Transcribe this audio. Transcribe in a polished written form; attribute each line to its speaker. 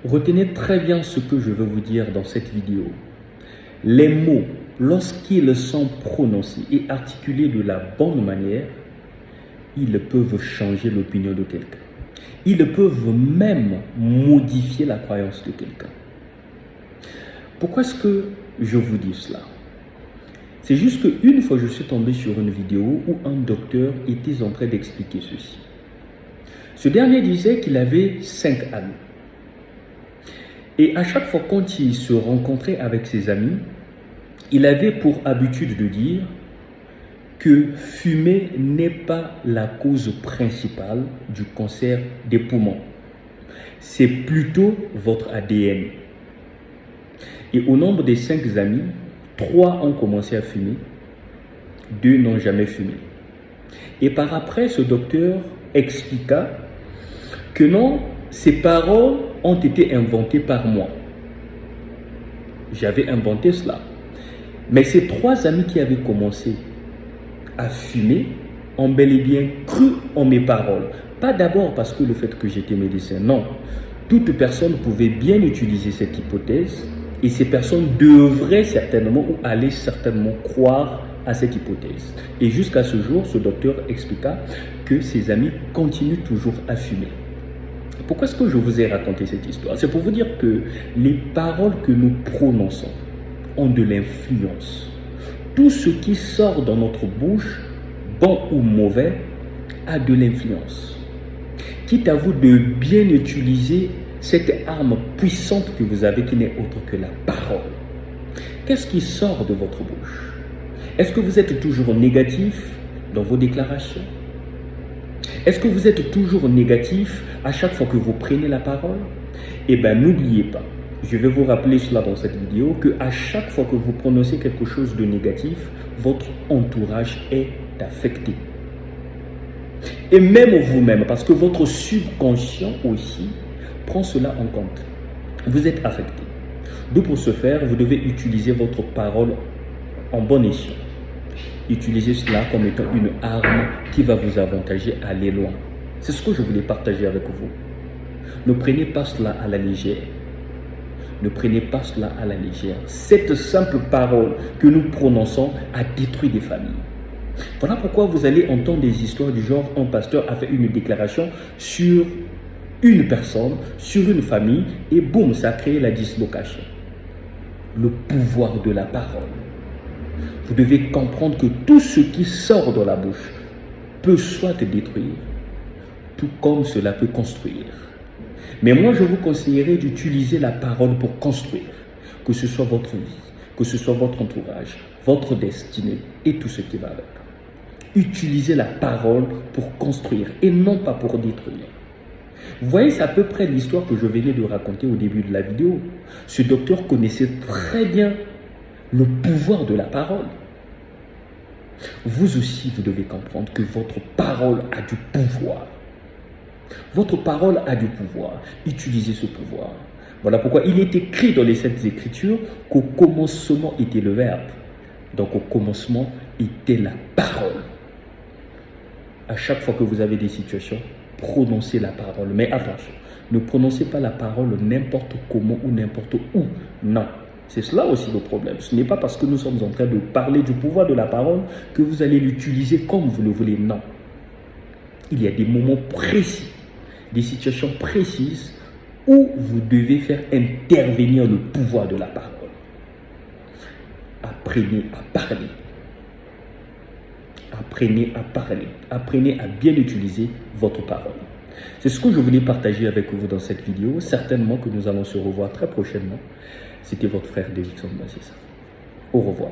Speaker 1: Retenez très bien ce que je veux vous dire dans cette vidéo. Les mots, lorsqu'ils sont prononcés et articulés de la bonne manière, ils peuvent changer l'opinion de quelqu'un. Ils peuvent même modifier la croyance de quelqu'un. Pourquoi est-ce que je vous dis cela? C'est juste qu'une fois, je suis tombé sur une vidéo où un docteur était en train d'expliquer ceci. Ce dernier disait qu'il avait 5 amis. Et à chaque fois quand il se rencontrait avec ses amis, il avait pour habitude de dire que fumer n'est pas la cause principale du cancer des poumons. C'est plutôt votre ADN. Et au nombre des 5 amis, 3 ont commencé à fumer, 2 n'ont jamais fumé. Et par après, ce docteur expliqua que non, ces paroles ont été inventées par moi. J'avais inventé cela. Mais ces 3 amis qui avaient commencé à fumer ont bel et bien cru en mes paroles. Pas d'abord parce que le fait que j'étais médecin, non. Toute personne pouvait bien utiliser cette hypothèse et ces personnes devraient certainement ou allaient certainement croire à cette hypothèse. Et jusqu'à ce jour, ce docteur expliqua que ses amis continuent toujours à fumer. Pourquoi est-ce que je vous ai raconté cette histoire? C'est pour vous dire que les paroles que nous prononçons ont de l'influence. Tout ce qui sort dans notre bouche, bon ou mauvais, a de l'influence. Quitte à vous de bien utiliser cette arme puissante que vous avez qui n'est autre que la parole. Qu'est-ce qui sort de votre bouche? Est-ce que vous êtes toujours négatif dans vos déclarations? Est-ce que vous êtes toujours négatif à chaque fois que vous prenez la parole? Eh bien, n'oubliez pas, je vais vous rappeler cela dans cette vidéo, qu'à chaque fois que vous prononcez quelque chose de négatif, votre entourage est affecté. Et même vous-même, parce que votre subconscient aussi prend cela en compte. Vous êtes affecté. Donc pour ce faire, vous devez utiliser votre parole en bon escient. Utilisez cela comme étant une arme qui va vous avantager à aller loin. C'est ce que je voulais partager avec vous. Ne prenez pas cela à la légère. Ne prenez pas cela à la légère. Cette simple parole que nous prononçons a détruit des familles. Voilà pourquoi vous allez entendre des histoires du genre un pasteur a fait une déclaration sur une personne, sur une famille, et boum, ça a créé la dislocation. Le pouvoir de la parole. Vous devez comprendre que tout ce qui sort de la bouche peut soit détruire, tout comme cela peut construire. Mais moi, je vous conseillerais d'utiliser la parole pour construire, que ce soit votre vie, que ce soit votre entourage, votre destinée et tout ce qui va avec. Utilisez la parole pour construire et non pas pour détruire. Vous voyez, c'est à peu près l'histoire que je venais de raconter au début de la vidéo. Ce docteur connaissait très bien le pouvoir de la parole. Vous aussi, vous devez comprendre que votre parole a du pouvoir. Votre parole a du pouvoir. Utilisez ce pouvoir. Voilà pourquoi il est écrit dans les Saintes Écritures qu'au commencement était le Verbe. Donc au commencement était la parole. À chaque fois que vous avez des situations, prononcez la parole. Mais attention, ne prononcez pas la parole n'importe comment ou n'importe où. Non. C'est cela aussi le problème. Ce n'est pas parce que nous sommes en train de parler du pouvoir de la parole que vous allez l'utiliser comme vous le voulez. Non. Il y a des moments précis, des situations précises où vous devez faire intervenir le pouvoir de la parole. Apprenez à parler. Apprenez à parler. Apprenez à bien utiliser votre parole. C'est ce que je voulais partager avec vous dans cette vidéo. Certainement que nous allons se revoir très prochainement. C'était votre frère Davidson Bassissa. Au revoir.